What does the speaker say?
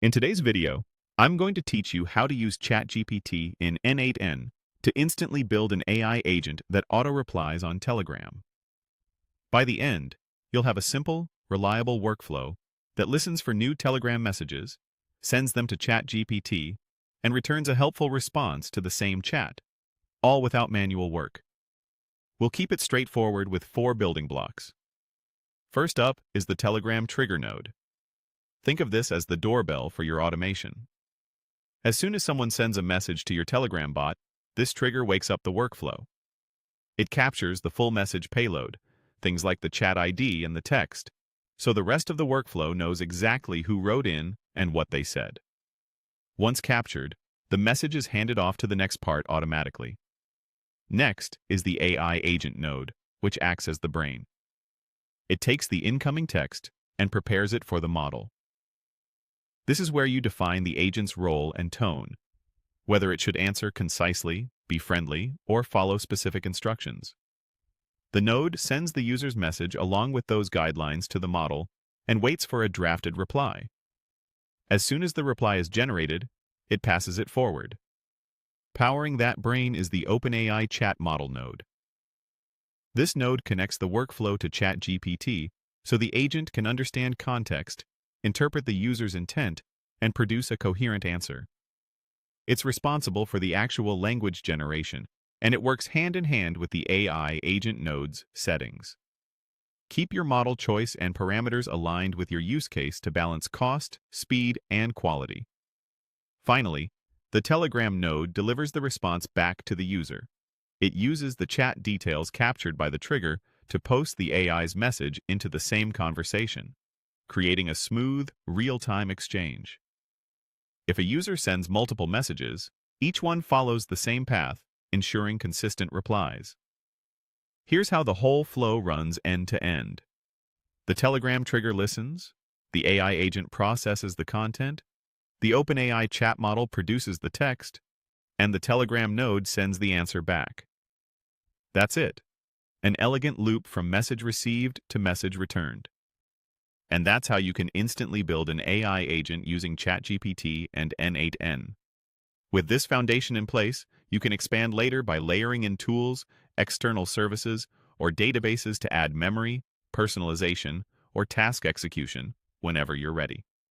In today's video, I'm going to teach you how to use ChatGPT in n8n to instantly build an AI agent that auto-replies on Telegram. By the end, you'll have a simple, reliable workflow that listens for new Telegram messages, sends them to ChatGPT, and returns a helpful response to the same chat, all without manual work. We'll keep it straightforward with 4 building blocks. First up is the Telegram trigger node. Think of this as the doorbell for your automation. As soon as someone sends a message to your Telegram bot, this trigger wakes up the workflow. It captures the full message payload, things like the chat ID and the text, so the rest of the workflow knows exactly who wrote in and what they said. Once captured, the message is handed off to the next part automatically. Next is the AI agent node, which acts as the brain. It takes the incoming text and prepares it for the model. This is where you define the agent's role and tone, whether it should answer concisely, be friendly, or follow specific instructions. The node sends the user's message along with those guidelines to the model and waits for a drafted reply. As soon as the reply is generated, it passes it forward. Powering that brain is the OpenAI chat model node. This node connects the workflow to ChatGPT so the agent can understand context, interpret the user's intent, and produce a coherent answer. It's responsible for the actual language generation, and it works hand in hand with the AI agent node's settings. Keep your model choice and parameters aligned with your use case to balance cost, speed, and quality. Finally, the Telegram node delivers the response back to the user. It uses the chat details captured by the trigger to post the AI's message into the same conversation, creating a smooth, real-time exchange. If a user sends multiple messages, each one follows the same path, ensuring consistent replies. Here's how the whole flow runs end to end. The Telegram trigger listens, the AI agent processes the content, the OpenAI chat model produces the text, and the Telegram node sends the answer back. That's it. An elegant loop from message received to message returned. And that's how you can instantly build an AI agent using ChatGPT and n8n. With this foundation in place, you can expand later by layering in tools, external services, or databases to add memory, personalization, or task execution whenever you're ready.